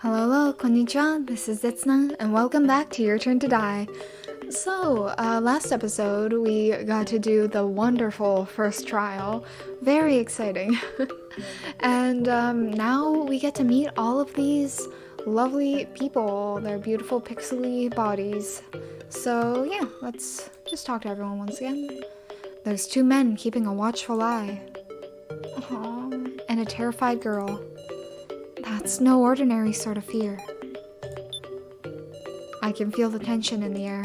Hello, konnichiwa, this is Zitsuna, and welcome back to Your Turn to Die. So, last episode, we got to do the wonderful first trial. Very exciting. And now we get to meet all of these lovely people, their beautiful pixely bodies. So, yeah, let's just talk to everyone once again. There's two men keeping a watchful eye. Aww, and a terrified girl. That's no ordinary sort of fear. I can feel the tension in the air.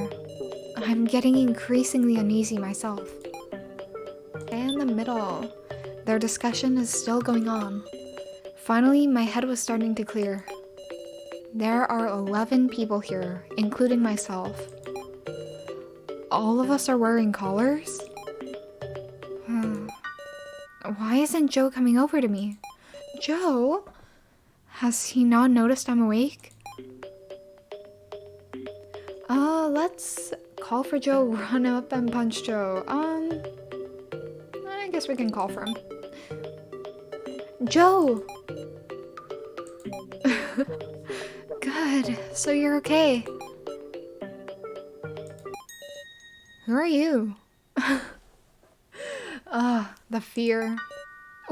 I'm getting increasingly uneasy myself. In the middle, their discussion is still going on. Finally, my head was starting to clear. There are 11 people here, including myself. All of us are wearing collars? Why isn't Joe coming over to me? Joe? Has he not noticed I'm awake? Let's call for Joe, run up and punch Joe. I guess we can call for him. Joe! Good, so you're okay. Who are you? The fear.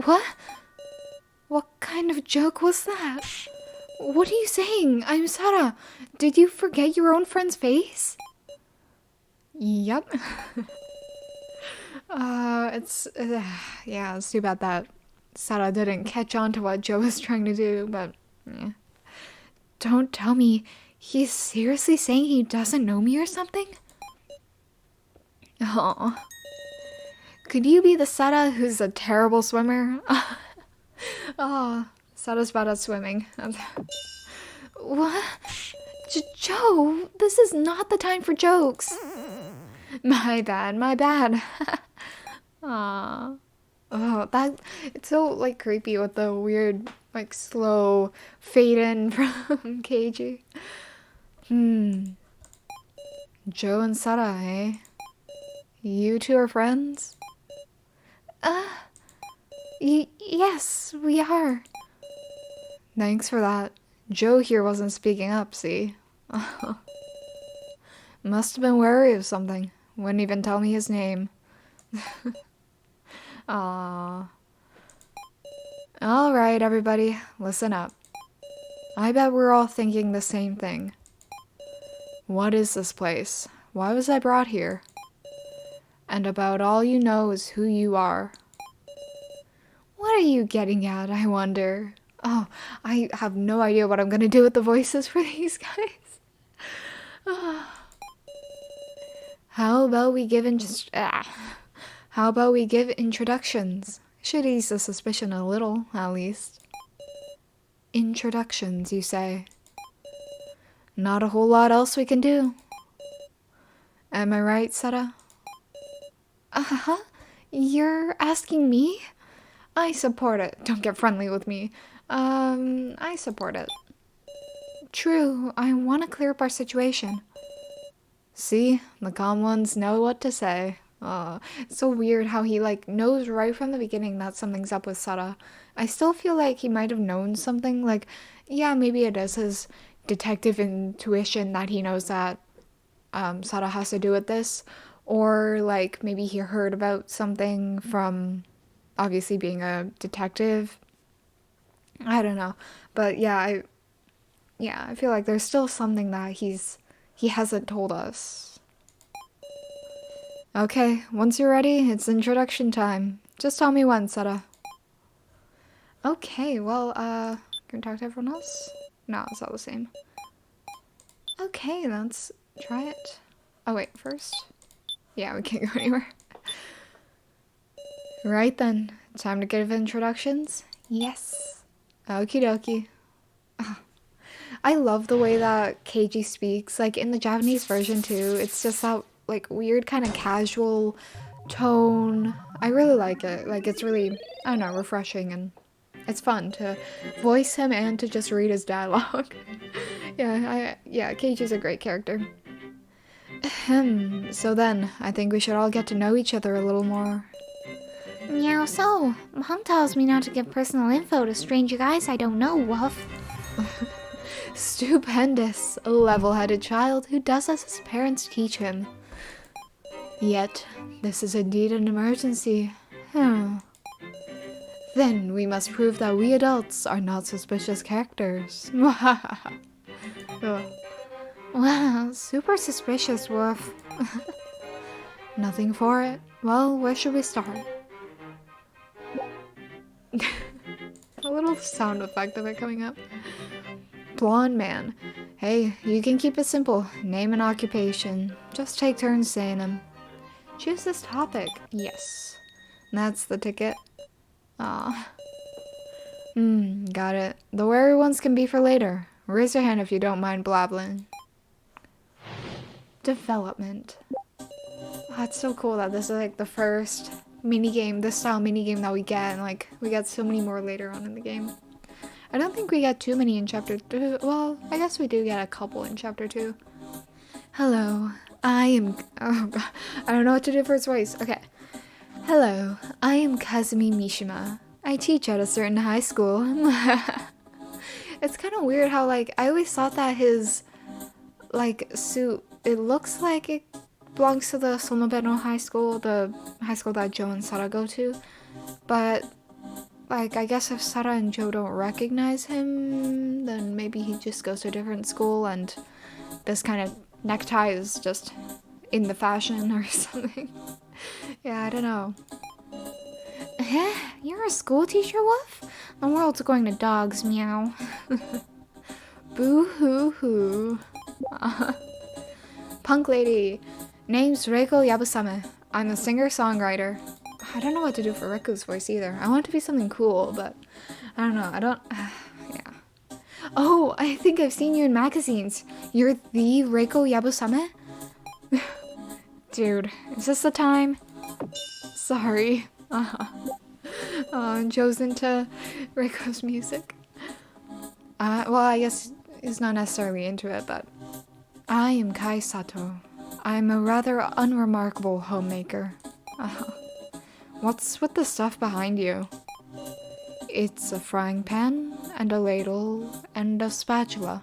What? What kind of joke was that? What are you saying? I'm Sara. Did you forget your own friend's face? Yep. It's too bad that Sara didn't catch on to what Joe was trying to do, but yeah. Don't tell me he's seriously saying he doesn't know me or something? Oh. Could you be the Sara who's a terrible swimmer? Oh, Sara's bad at swimming. What? Joe, this is not the time for jokes. My bad. Aww. Oh, it's so, like, creepy with the weird, like, slow fade in from Keiji. Joe and Sara, eh? You two are friends? Yes, we are. Thanks for that. Joe here wasn't speaking up, see? Must have been wary of something. Wouldn't even tell me his name. Aww. Alright, everybody, listen up. I bet we're all thinking the same thing. What is this place? Why was I brought here? And about all you know is who you are. What are you getting at, I wonder? Oh, I have no idea what I'm gonna do with the voices for these guys. How about we give introductions? Should ease the suspicion a little, at least. Introductions, you say? Not a whole lot else we can do. Am I right, Sara? You're asking me? I support it. Don't get friendly with me. I support it. True, I want to clear up our situation. See, the calm ones know what to say. It's so weird how he, like, knows right from the beginning that something's up with Sara. I still feel like he might have known something, like, yeah, maybe it is his detective intuition that he knows that, Sara has to do with this. Or, like, maybe he heard about something from, obviously being a detective. I don't know. But I feel like there's still something that he hasn't told us. Okay, once you're ready, it's introduction time. Just tell me when, Sara. Okay, well, can we talk to everyone else? No, it's all the same. Okay, let's try it. Oh wait, first? Yeah, we can't go anywhere. Right then, time to give introductions? Yes. Okie dokie. I love the way that Keiji speaks, like in the Japanese version too. It's just that like weird kind of casual tone. I really like it. Like it's really, I don't know, refreshing, and it's fun to voice him and to just read his dialogue. Keiji's a great character. So then, I think we should all get to know each other a little more. Meow, so, Mom tells me not to give personal info to stranger guys I don't know, Wolf. Stupendous, a level-headed child who does as his parents teach him. Yet, this is indeed an emergency. Then we must prove that we adults are not suspicious characters. Wow, super suspicious, Wolf. Nothing for it. Well, where should we start? A little sound effect of it coming up. Blonde man. Hey, you can keep it simple. Name and occupation. Just take turns saying them. Choose this topic. Yes. That's the ticket. Aw. Got it. The wary ones can be for later. Raise your hand if you don't mind blabbling. Development. Oh, it's so cool that this is like the first minigame, this style minigame that we get, and like we get so many more later on in the game. I don't think we get too many in chapter 2. Well, I guess we do get a couple in chapter 2. Hello, I am... Oh god, I don't know what to do for his voice. Okay. Hello, I am Kazumi Mishima. I teach at a certain high school. It's kind of weird how, like, I always thought that his, like, suit, it looks like it belongs to the Sonobeno High School, the high school that Joe and Sara go to. But, like, I guess if Sara and Joe don't recognize him, then maybe he just goes to a different school and this kind of necktie is just in the fashion or something. Yeah, I don't know. You're a school teacher, Wolf? The world's going to dogs, meow. Boo-hoo-hoo. Punk lady. Name's Reiko Yabusame. I'm a singer-songwriter. I don't know what to do for Reiko's voice either. I want it to be something cool, but I don't know. Yeah. Oh, I think I've seen you in magazines. You're the Reiko Yabusame? Dude, is this the time? Sorry. Joe's into Reiko's music. Well, I guess he's not necessarily into it, but... I am Kai Sato. I'm a rather unremarkable homemaker. What's with the stuff behind you? It's a frying pan, and a ladle, and a spatula.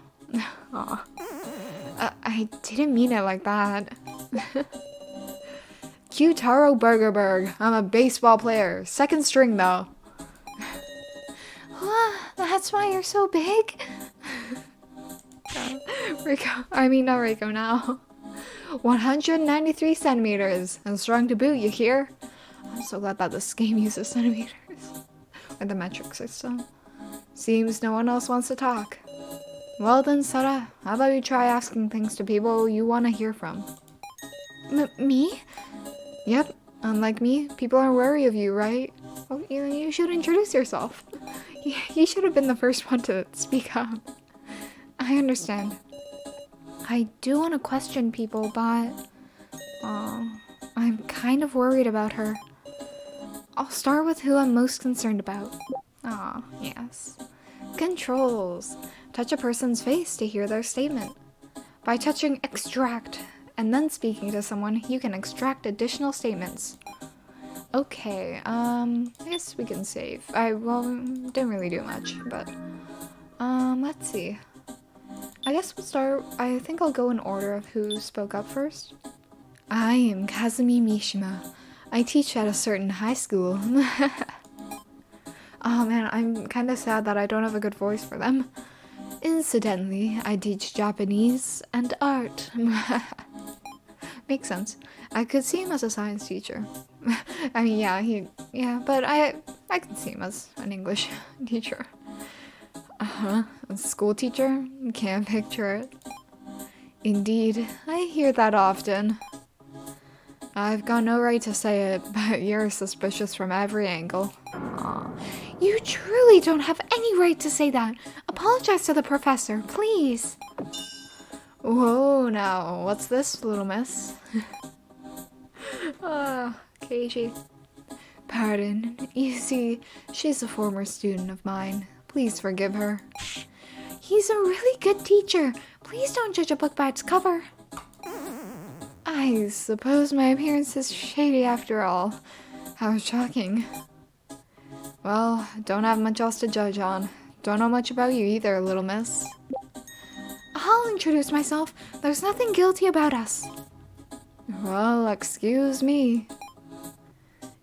I didn't mean it like that. Q-Taro Burgerberg. I'm a baseball player. Second string, though. That's why you're so big? Reiko. I mean, not Reiko now. 193 centimeters. And strong to boot, you hear? I'm so glad that this game uses centimeters. Or the metric system. Seems no one else wants to talk. Well then, Sara, how about you try asking things to people you want to hear from? Me? Yep, unlike me, people are wary of you, right? Well, you should introduce yourself. You should have been the first one to speak up. I understand. I do want to question people, but... I'm kind of worried about her. I'll start with who I'm most concerned about. Yes. Controls. Touch a person's face to hear their statement. By touching extract and then speaking to someone, you can extract additional statements. Okay, I guess we can save. Didn't really do much, but, let's see. I guess we'll start, I think I'll go in order of who spoke up first. I am Kazumi Mishima. I teach at a certain high school. Oh man, I'm kind of sad that I don't have a good voice for them. Incidentally, I teach Japanese and art. Makes sense. I could see him as a science teacher. I mean, yeah, but I can see him as an English teacher. A school teacher? Can't picture it. Indeed, I hear that often. I've got no right to say it, but you're suspicious from every angle. You truly don't have any right to say that. Apologize to the professor, please. Whoa, now, what's this, little miss? Keiji. Pardon. You see, she's a former student of mine. Please forgive her. He's a really good teacher. Please don't judge a book by its cover. I suppose my appearance is shady after all. How shocking. Well, don't have much else to judge on. Don't know much about you either, little miss. I'll introduce myself. There's nothing guilty about us. Well, excuse me.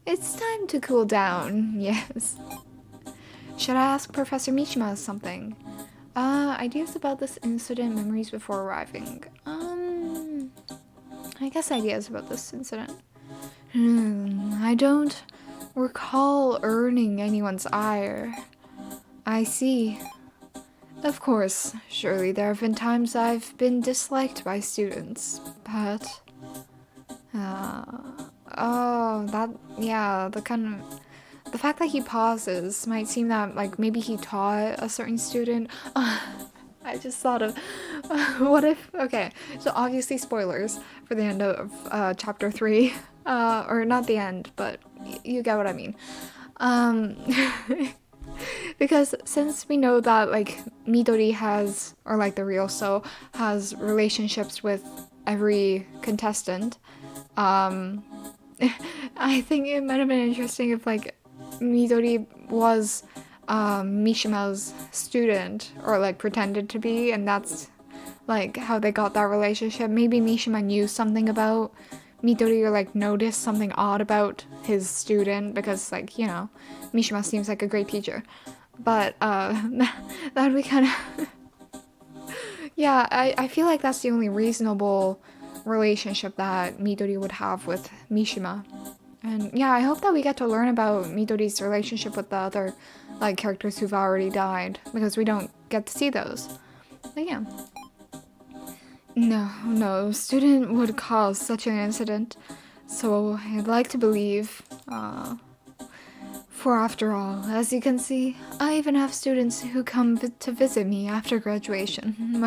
It's time to cool down, yes. Should I ask Professor Mishima something? Ideas about this incident, memories before arriving. I guess ideas about this incident. I don't recall earning anyone's ire. I see. Of course, surely there have been times I've been disliked by students, but... The fact that he pauses might seem that, like, maybe he taught a certain student. I just thought of, what if, okay, so obviously spoilers for the end of chapter 3, or not the end, but you get what I mean. Because since we know that, like, Midori has, or like the real So, has relationships with every contestant, I think it might have been interesting if, like, Midori was Mishima's student, or like pretended to be, and that's like how they got that relationship. Maybe Mishima knew something about Midori, or like noticed something odd about his student, because, like, you know, Mishima seems like a great teacher. But that would be kind of yeah, I feel like that's the only reasonable relationship that Midori would have with Mishima. And yeah, I hope that we get to learn about Midori's relationship with the other, like, characters who've already died, because we don't get to see those. But yeah. No student would cause such an incident. So I'd like to believe, for after all, as you can see, I even have students who come to visit me after graduation.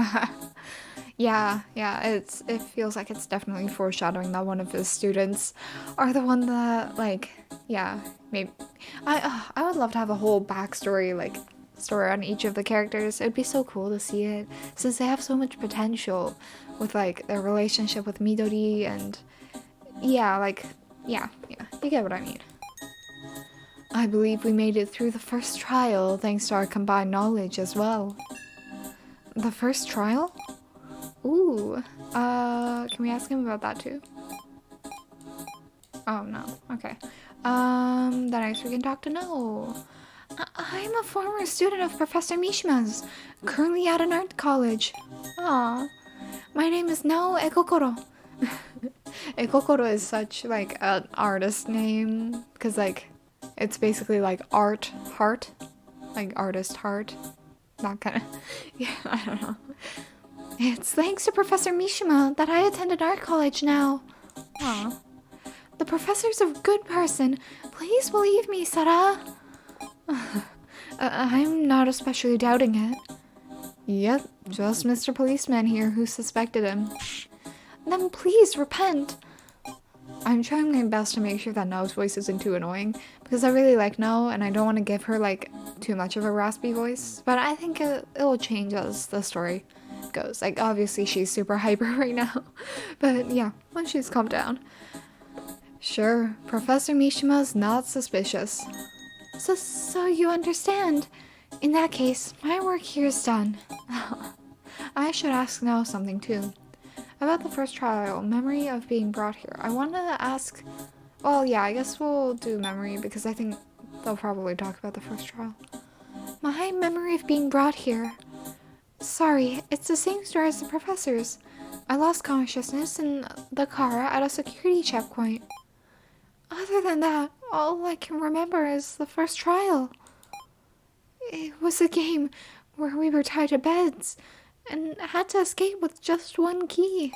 Yeah, it feels like it's definitely foreshadowing that one of his students are the one that, like, yeah, maybe, I would love to have a whole backstory, like, story on each of the characters. It'd be so cool to see it, since they have so much potential with, like, their relationship with Midori, and, yeah, like, yeah, you get what I mean. I believe we made it through the first trial, thanks to our combined knowledge as well. The first trial? Ooh, can we ask him about that too? Oh, no, okay. Then I guess we can talk to No. I'm a former student of Professor Mishima's, currently at an art college. Aw, my name is No Ekokoro. Ekokoro is such, like, an artist name, because, like, it's basically like art heart, like artist heart, that kind of, yeah, I don't know. It's thanks to Professor Mishima that I attended art college now. Aw. The professor's a good person. Please believe me, Sara. I'm not especially doubting it. Yep, just Mr. Policeman here who suspected him. Then please repent. I'm trying my best to make sure that No's voice isn't too annoying, because I really like No, and I don't want to give her, like, too much of a raspy voice, but I think it will change as the story goes. Like, obviously she's super hyper right now, but yeah, when she's calmed down. Sure, Professor Mishima's not suspicious. So you understand. In that case, my work here is done. I should ask No something too. About the first trial, memory of being brought here. I wanted to ask... Well, yeah, I guess we'll do memory, because I think they'll probably talk about the first trial. My memory of being brought here. Sorry, it's the same story as the professor's. I lost consciousness in the car at a security checkpoint. Other than that, all I can remember is the first trial. It was a game where we were tied to beds and had to escape with just one key.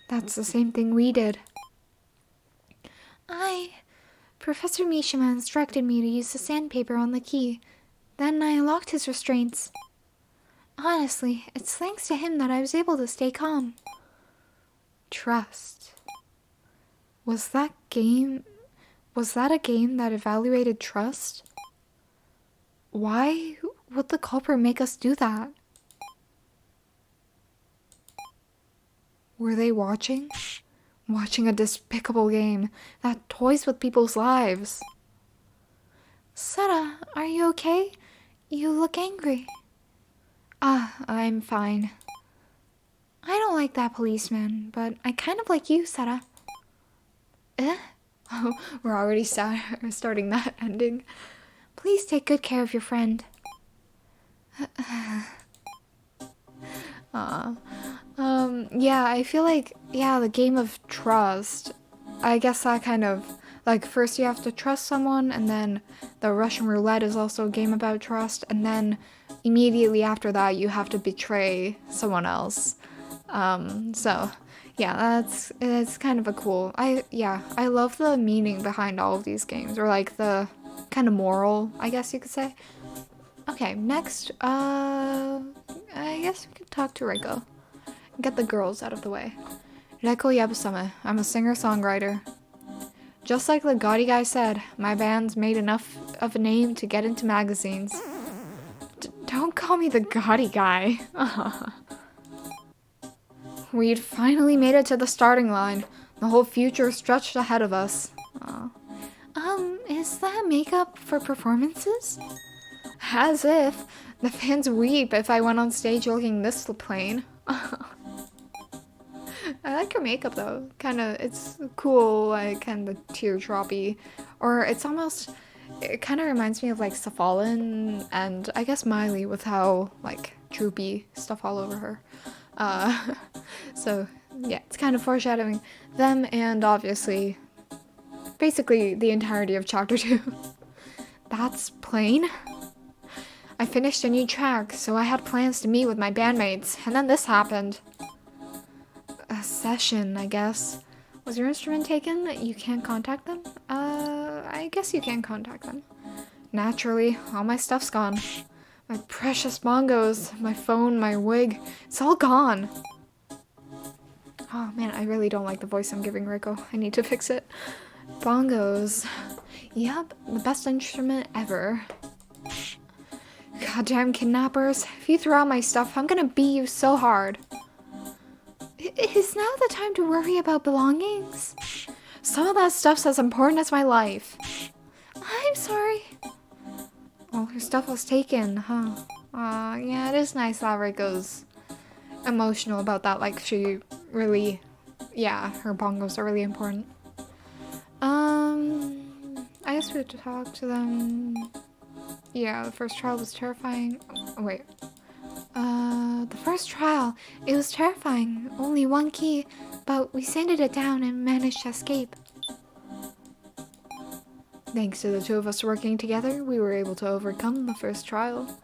That's the same thing we did. Professor Mishima instructed me to use the sandpaper on the key. Then I unlocked his restraints. Honestly, it's thanks to him that I was able to stay calm. Trust. Was that a game that evaluated trust? Why would the culprit make us do that? Were they watching? Watching a despicable game that toys with people's lives. Sara, are you okay? You look angry. I'm fine. don't like that policeman, but I kind of like you, Sara. Eh? Oh, we're already starting that ending. Please take good care of your friend. Yeah, I feel like, yeah, the game of trust. I guess that kind of, like, first you have to trust someone, and then the Russian roulette is also a game about trust, and then immediately after that you have to betray someone else. So, yeah, it's kind of a cool, I love the meaning behind all of these games, or like the kind of moral, I guess you could say. Okay, next, I guess we could talk to Reiko. Get the girls out of the way. Reiko Yabusame, I'm a singer-songwriter. Just like the gaudy guy said, my band's made enough of a name to get into magazines. Don't call me the gaudy guy. We'd finally made it to the starting line. The whole future stretched ahead of us. Is that makeup for performances? As if. The fans weep if I went on stage looking this plain. I like her makeup though. Kinda, it's cool, like kinda teardroppy. Or it's almost, it kinda reminds me of like Safalin and I guess Miley with how like droopy stuff all over her. So yeah, it's kind of foreshadowing them and obviously basically the entirety of chapter 2. That's plain. I finished a new track, so I had plans to meet with my bandmates, and then this happened. A session, I guess. Was your instrument taken? You can't contact them? I guess you can contact them. Naturally, all my stuff's gone. My precious bongos, my phone, my wig, it's all gone. Oh man, I really don't like the voice I'm giving Reiko. I need to fix it. Bongos. Yep, the best instrument ever. Goddamn kidnappers. If you throw out my stuff, I'm gonna beat you so hard. Is now the time to worry about belongings? Some of that stuff's as important as my life. I'm sorry. Oh, her stuff was taken, huh? Yeah, it is nice that Reiko's emotional about that. Like, she really, yeah, her bongos are really important. I guess we have to talk to them. Yeah, the first trial was terrifying. Oh, wait. The first trial, it was terrifying. Only one key, but we sanded it down and managed to escape. Thanks to the two of us working together, we were able to overcome the first trial.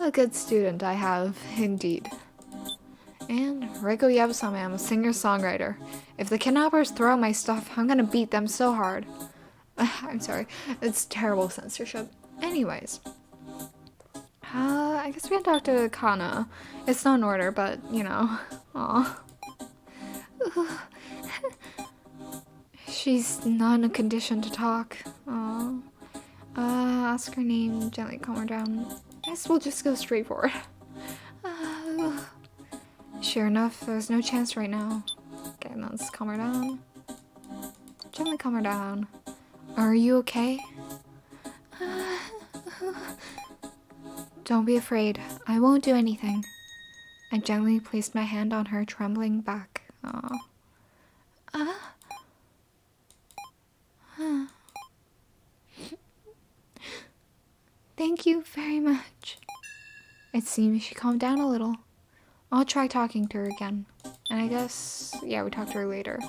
A good student I have, indeed. And Reiko Yabusame, I'm a singer-songwriter. If the kidnappers throw out my stuff, I'm gonna beat them so hard. I'm sorry, it's terrible censorship. Anyways. I guess we can talk to Kana. It's not in order, but, you know. Aw. She's not in a condition to talk. Aw. Ask her name, gently calm her down. I guess we'll just go straight for it. Sure enough, there's no chance right now. Okay, let's calm her down. Gently calm her down. Are you okay? Don't be afraid. I won't do anything. I gently placed my hand on her trembling back. Aww. Thank you very much. It seems she calmed down a little. I'll try talking to her again. And I guess, yeah, we talk to her later.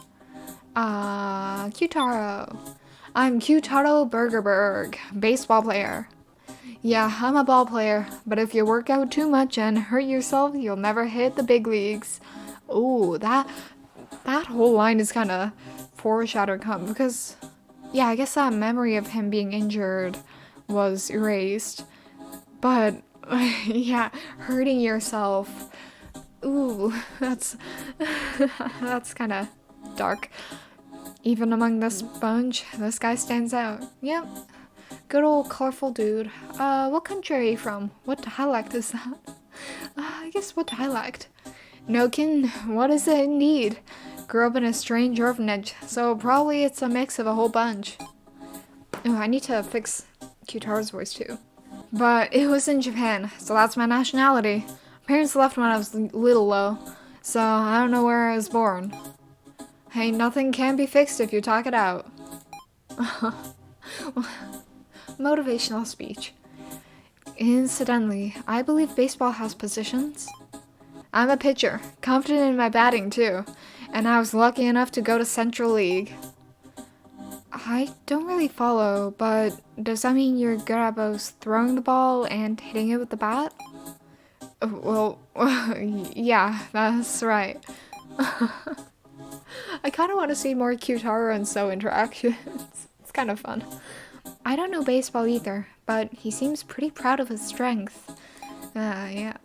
Q-Taro. I'm Q-Taro Burgerberg, baseball player. Yeah, I'm a ball player, but if you work out too much and hurt yourself, you'll never hit the big leagues. Oh, that whole line is kind of foreshadowed because, yeah, I guess that memory of him being injured was erased. But, yeah, hurting yourself, ooh, that's kind of dark. Even among this bunch, this guy stands out. Yep. Good old colorful dude. What country are you from? What dialect is that? I guess what dialect? No kin, what is it indeed? Grew up in a strange orphanage, so probably it's a mix of a whole bunch. Oh, I need to fix Q-Taro's voice too. But it was in Japan, so that's my nationality. Parents left when I was little though, So I don't know where I was born. Hey, nothing can be fixed if you talk it out. Motivational speech. Incidentally, I believe baseball has positions. I'm a pitcher, confident in my batting too, and I was lucky enough to go to Central League. I don't really follow, but does that mean you're good at both throwing the ball and hitting it with the bat? Well, yeah, that's right. I kind of want to see more Q-Taro and So interactions. It's kind of fun. I don't know baseball either, but he seems pretty proud of his strength. Yeah.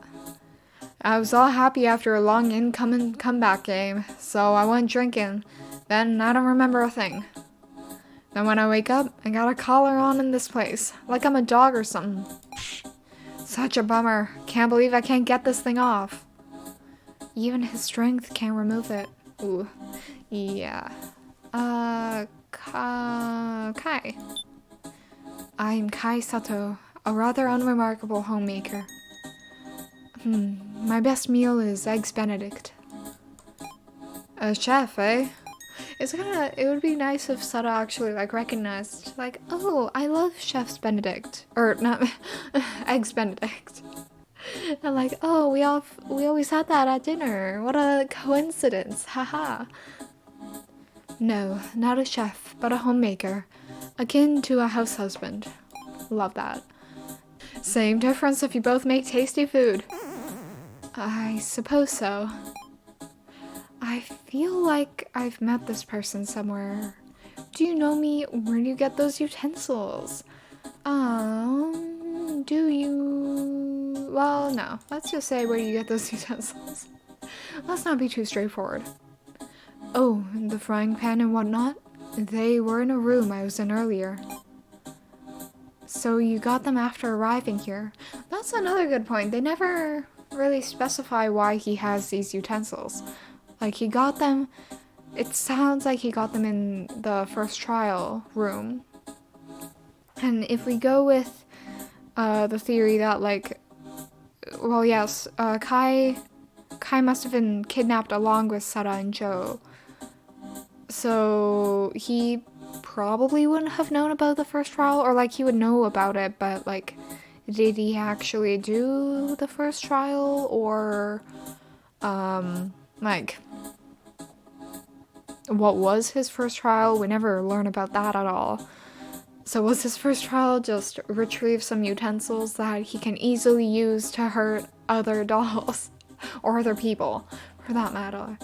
I was all happy after a long incoming comeback game, so I went drinking. Then I don't remember a thing. Then when I wake up, I got a collar on in this place, like I'm a dog or something. Such a bummer. Can't believe I can't get this thing off. Even his strength can't remove it. Ooh. Yeah. Kai. I'm Kai Sato, a rather unremarkable homemaker. My best meal is Eggs Benedict. A chef, eh? It would be nice if Sato actually, recognized, oh, I love Chef's Benedict. Or, not, Eggs Benedict. And oh, we always had that at dinner. What a coincidence, haha. No, not a chef, but a homemaker. Akin to a house husband. Love that. Same difference if you both make tasty food. I suppose so. I feel like I've met this person somewhere. Do you know me? Where do you get those utensils? Do you... Well, no. Let's just say where you get those utensils. Let's not be too straightforward. Oh, the frying pan and whatnot? They were in a room I was in earlier. So you got them after arriving here. That's another good point. They never really specify why he has these utensils. He got them... It sounds like he got them in the first trial room. And if we go with the theory that, well, yes, Kai must have been kidnapped along with Sara and Joe. So he probably wouldn't have known about the first trial, or he would know about it, but did he actually do the first trial, or what was his first trial? We never learn about that at all. So was his first trial just retrieve some utensils that he can easily use to hurt other dolls or other people, for that matter?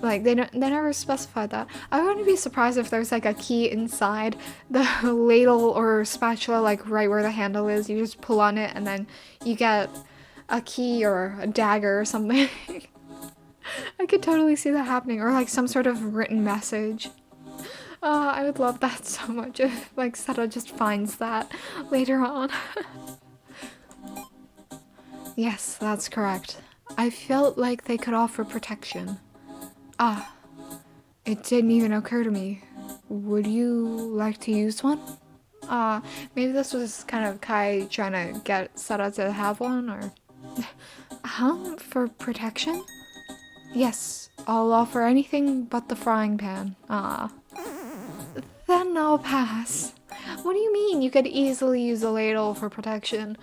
They never specified that. I wouldn't be surprised if there's a key inside the ladle or spatula, right where the handle is. You just pull on it and then you get a key or a dagger or something. I could totally see that happening, or some sort of written message. I would love that so much if Sato just finds that later on. Yes, that's correct. I felt like they could offer protection. It didn't even occur to me. Would you like to use one? Maybe this was kind of Kai trying to get Sato to have one, or... For protection? Yes, I'll offer anything but the frying pan. Then I'll pass. What do you mean you could easily use a ladle for protection?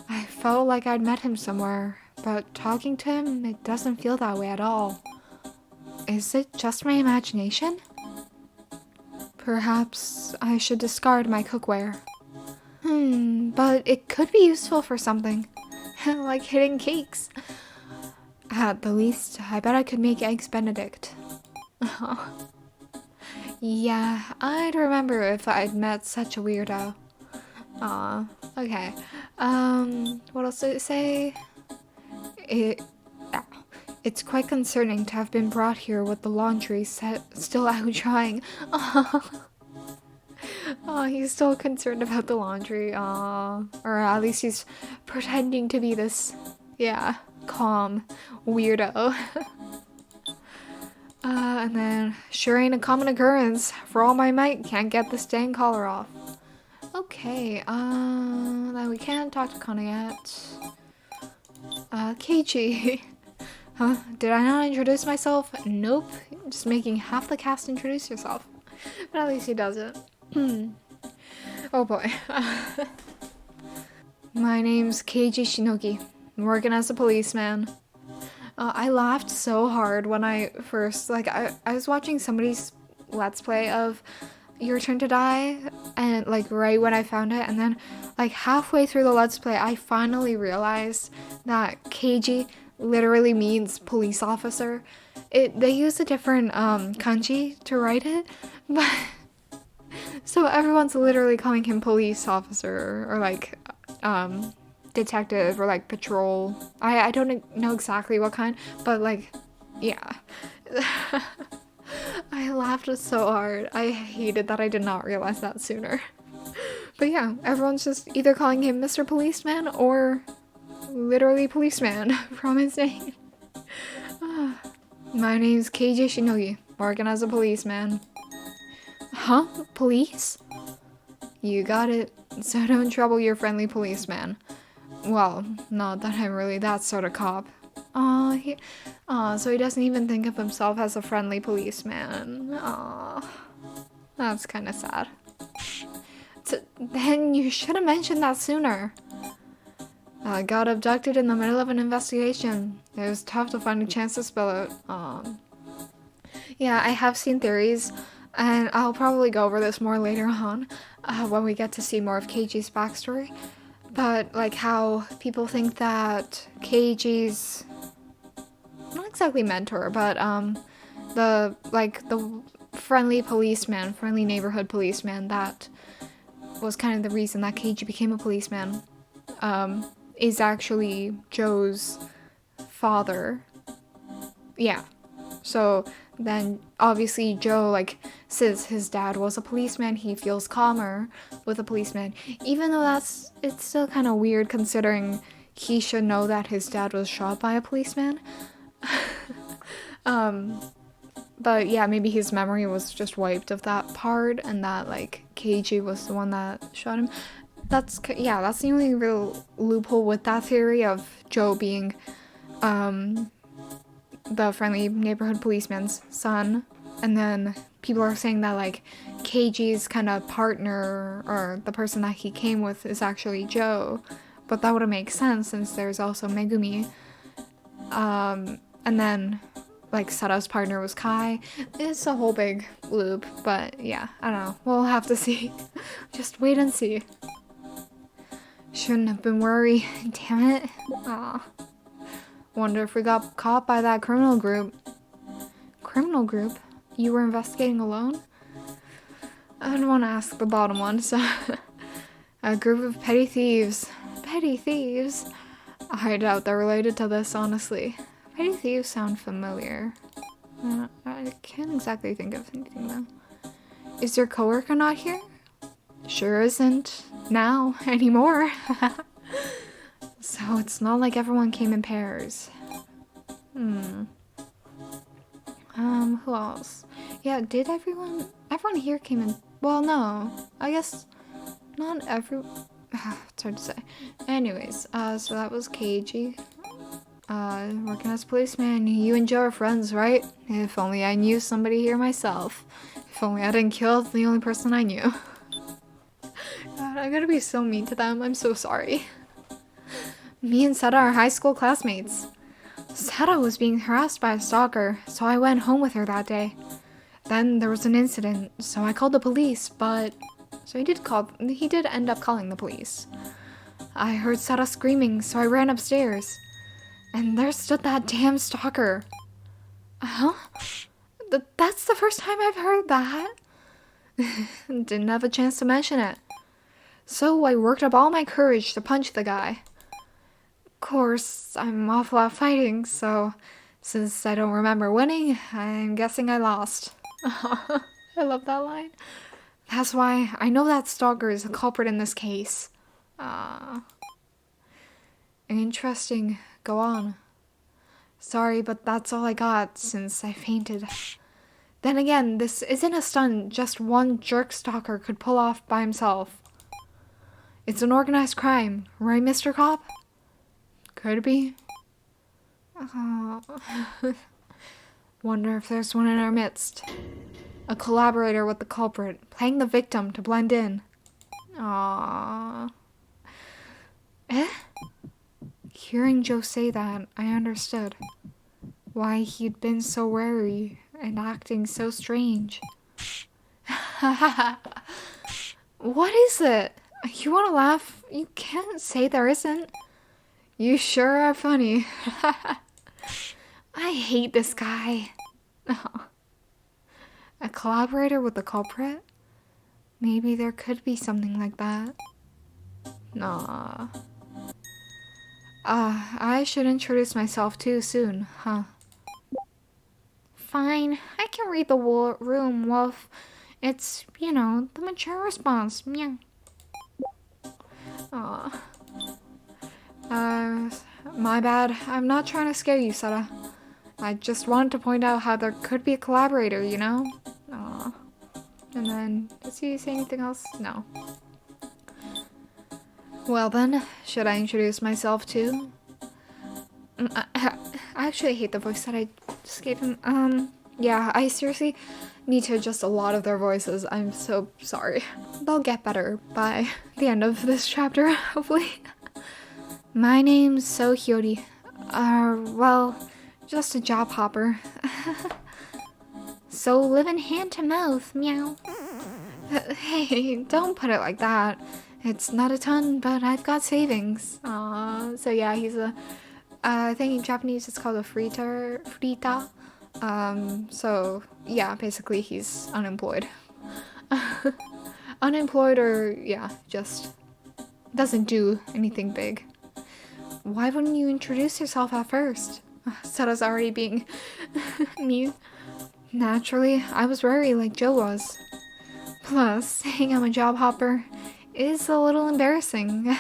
I felt like I'd met him somewhere, but talking to him, it doesn't feel that way at all. Is it just my imagination? Perhaps I should discard my cookware. But it could be useful for something. Like hitting cakes. At the least, I bet I could make Eggs Benedict. Yeah, I'd remember if I'd met such a weirdo. Okay. What else did it say? It's quite concerning to have been brought here with the laundry still out drying. He's still concerned about the laundry. Or at least he's pretending to be this, calm weirdo. And then, sure ain't a common occurrence. For all my might, can't get the dang collar off. Okay, then we can't talk to Kana yet. Keiichi. Huh? Did I not introduce myself? Nope. Just making half the cast introduce yourself. But at least he does it. Oh boy. My name's Keiji Shinogi. I'm working as a policeman. I laughed so hard when I first, I was watching somebody's Let's Play of Your Turn to Die, and right when I found it, and then halfway through the Let's Play, I finally realized that Keiji literally means police officer. They used a different kanji to write it, but so everyone's literally calling him police officer or detective or patrol. I don't know exactly what kind, but yeah. I laughed so hard. I hated that I did not realize that sooner. But yeah, everyone's just either calling him Mr. Policeman or literally policeman from his name. My name's Keiji Shinogi, working as a policeman. Huh? Police? You got it. So don't trouble your friendly policeman. Well, not that I'm really that sort of cop. So he doesn't even think of himself as a friendly policeman. That's kind of sad. Then you should have mentioned that sooner. I got abducted in the middle of an investigation. It was tough to find a chance to spill it. Yeah, I have seen theories, and I'll probably go over this more later on, when we get to see more of Keiji's backstory. But how people think that Keiji's not exactly mentor, but the friendly policeman, friendly neighborhood policeman that was kind of the reason that Keiji became a policeman, is actually Joe's father. Yeah. So then obviously Joe, since his dad was a policeman, he feels calmer with a policeman, even though it's still kind of weird considering he should know that his dad was shot by a policeman. But yeah, maybe his memory was just wiped of that part, and that Keiji was the one that shot him. That's the only real loophole with that theory of Joe being the friendly neighborhood policeman's son. And then people are saying that Keiji's kind of partner, or the person that he came with, is actually Joe, but that wouldn't make sense since there's also Megumi. And then Sato's partner was Kai. It's a whole big loop, but yeah, I don't know. We'll have to see. Just wait and see. Shouldn't have been worried. Damn it. Aw. Wonder if we got caught by that criminal group. Criminal group? You were investigating alone? I didn't want to ask the bottom one, so... A group of petty thieves. Petty thieves? I doubt they're related to this, honestly. Petty thieves sound familiar. I can't exactly think of anything, though. Is your coworker not here? Sure isn't. Now. Anymore. So it's not like everyone came in pairs. Who else? Yeah, did everyone here came in... Well, no. I guess not everyone... It's hard to say. Anyways, so that was Keiji. Working as a policeman. You and Joe are friends, right? If only I knew somebody here myself. If only I didn't kill the only person I knew. God, I'm gonna be so mean to them. I'm so sorry. Me and Seta are high school classmates. Seta was being harassed by a stalker, so I went home with her that day. Then there was an incident, so I called the police, but... So he did end up calling the police. I heard Seta screaming, so I ran upstairs. And there stood that damn stalker. Huh? That's the first time I've heard that. Didn't have a chance to mention it. So I worked up all my courage to punch the guy. Of course, I'm awful at fighting, so since I don't remember winning, I'm guessing I lost. I love that line. That's why I know that stalker is the culprit in this case. Interesting. Go on. Sorry, but that's all I got since I fainted. Then again, this isn't a stunt just one jerk stalker could pull off by himself. It's an organized crime, right, Mr. Cop? Could it be? Wonder if there's one in our midst. A collaborator with the culprit, playing the victim to blend in. Aww. Eh? Hearing Joe say that, I understood why he'd been so wary and acting so strange. What is it? You want to laugh? You can't say there isn't. You sure are funny. I hate this guy. A collaborator with the culprit? Maybe there could be something like that. Nah. I should introduce myself too soon, huh? Fine, I can read the room, Wolf. It's, the mature response. Meow. Aw. My bad. I'm not trying to scare you, Sara. I just wanted to point out how there could be a collaborator, Aw. And then, does he say anything else? No. Well then, should I introduce myself too? I actually hate the voice that I just gave him. Yeah, I seriously need to adjust a lot of their voices. I'm so sorry. They'll get better by the end of this chapter, hopefully. My name's So Hyori. Well, just a job hopper. So living hand to mouth, meow. Hey, don't put it like that. It's not a ton, but I've got savings. So yeah, he's I think in Japanese it's called a frita. So yeah, basically he's unemployed. Unemployed or, yeah, just doesn't do anything big. Why wouldn't you introduce yourself at first? Sara's already being mean. Naturally, I was wary like Joe was. Plus, saying I'm a job hopper is a little embarrassing.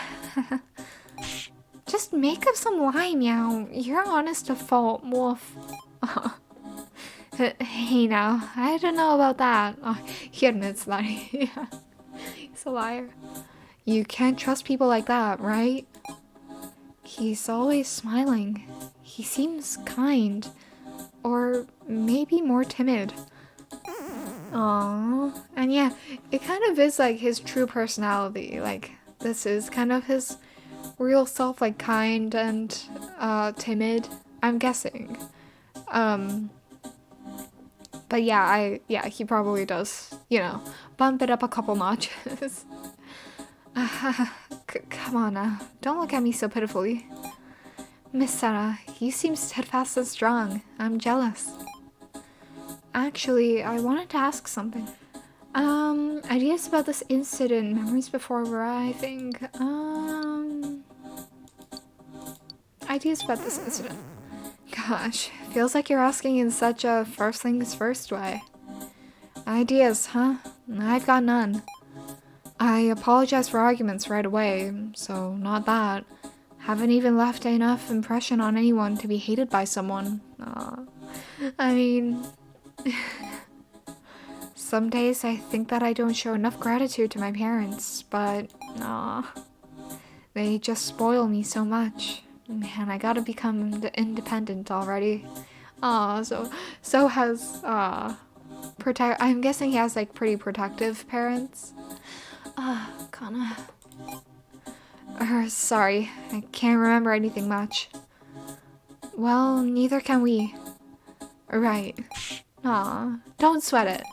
Just make up some lie, meow. You're honest to fault, Wolf. Hey now, I don't know about that. He admits that. Yeah, he's a liar. You can't trust people like that, right? He's always smiling. He seems kind. Or maybe more timid. Aww. And yeah, it kind of is like his true personality. Like, this is kind of his real self, like kind and timid, I'm guessing. But yeah, he probably does, bump it up a couple notches. Come on now, don't look at me so pitifully. Miss Sara, you seem steadfast and strong. I'm jealous. Actually, I wanted to ask something. Ideas about this incident, memories before arriving. Ideas about this incident. Gosh, feels like you're asking in such a first things first way. Ideas, huh? I've got none. I apologize for arguments right away, so not that. Haven't even left enough impression on anyone to be hated by someone. I mean... Some days I think that I don't show enough gratitude to my parents, but... They just spoil me so much. Man, I gotta become independent already. So has, I'm guessing he has, like, pretty protective parents. Kinda... sorry, I can't remember anything much. Well, neither can we. Right. Don't sweat it.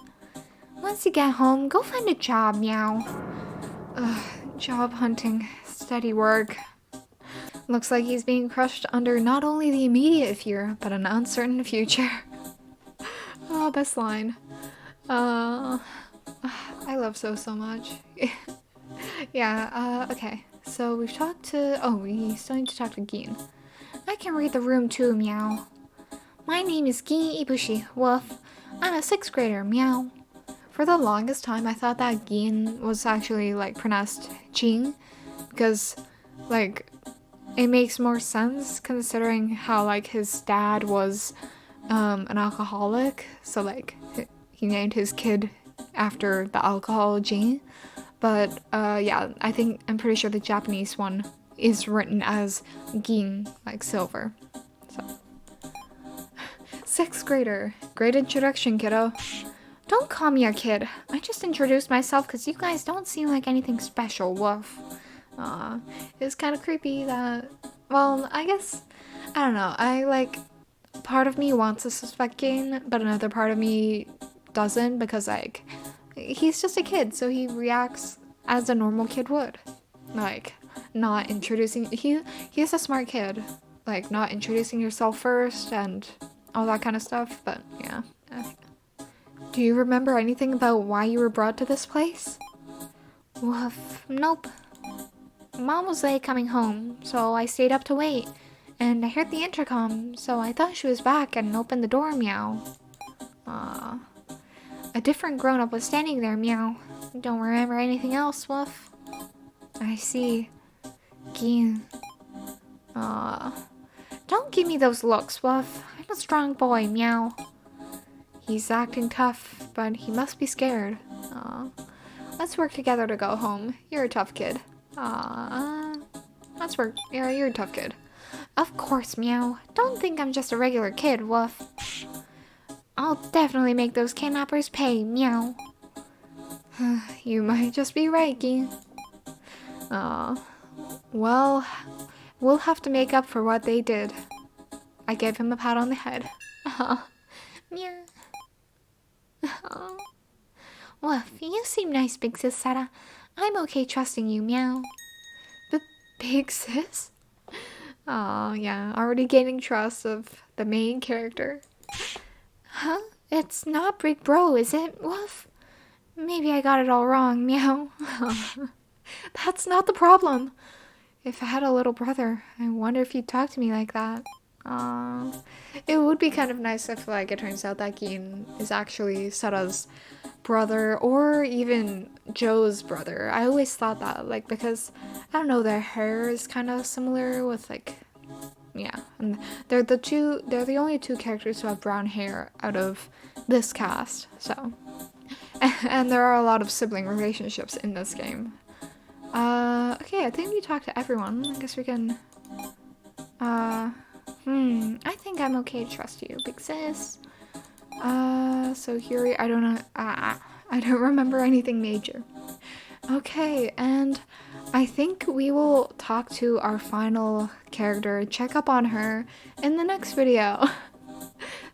Once you get home, go find a job, meow. Job hunting, steady work. Looks like he's being crushed under not only the immediate fear, but an uncertain future. Oh, best line. I love so much. Yeah, okay. So we've talked to... Oh, we still need to talk to Gin. I can read the room too, meow. My name is Gin Ibushi, Wolf. I'm a 6th grader, meow. For the longest time, I thought that Gin was actually, like, pronounced Jing. Because, like, it makes more sense considering how, like, his dad was an alcoholic. So, like, he named his kid after the alcohol Jin. But, yeah, I'm pretty sure the Japanese one is written as Gin, like silver. So, 6th grader. Great introduction, kiddo. Don't call me a kid. I just introduced myself because you guys don't seem like anything special, woof. It's kind of creepy that... Well, I guess... I don't know. Part of me wants to suspect Gin, but another part of me doesn't because, like, he's just a kid, so he reacts as a normal kid would. Like, not introducing... He's a smart kid. Like, not introducing yourself first and all that kind of stuff, but yeah. Do you remember anything about why you were brought to this place? Woof, nope. Mom was late coming home, so I stayed up to wait. And I heard the intercom, so I thought she was back and opened the door, meow. A different grown-up was standing there, meow. Don't remember anything else, woof. I see. Gin. Don't give me those looks, woof. I'm a strong boy, meow. He's acting tough, but he must be scared. Let's work together to go home. You're a tough kid. Let's work. Yeah, you're a tough kid. Of course, meow. Don't think I'm just a regular kid, woof. I'll definitely make those kidnappers pay, meow. You might just be right, Gin. Well, we'll have to make up for what they did. I gave him a pat on the head. Meow. Woof, you seem nice, Big Sis Sarah. I'm okay trusting you, meow. But Big Sis? Oh, yeah, already gaining trust of the main character. Huh? It's not Big Bro, is it, Woof? Maybe I got it all wrong, meow. That's not the problem. If I had a little brother, I wonder if he'd talk to me like that. It would be kind of nice if, like, it turns out that Gin is actually Sara's brother, or even Joe's brother. I always thought that, like, because, I don't know, their hair is kind of similar with, like, yeah, and they're the only two characters who have brown hair out of this cast, so. And there are a lot of sibling relationships in this game. Okay, I think we talked to everyone. I guess we can, I think I'm okay to trust you, Big Sis. So here, I don't know, I don't remember anything major. Okay, and I think we will talk to our final character, check up on her in the next video.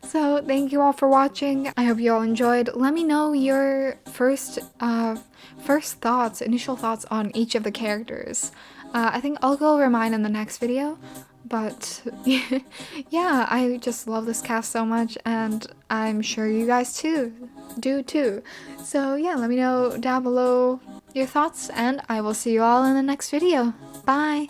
So thank you all for watching. I hope you all enjoyed. Let me know your first thoughts, initial thoughts on each of the characters. I think I'll go over mine in the next video. But yeah, I just love this cast so much, and I'm sure you guys do too. So yeah, let me know down below your thoughts, and I will see you all in the next video. Bye!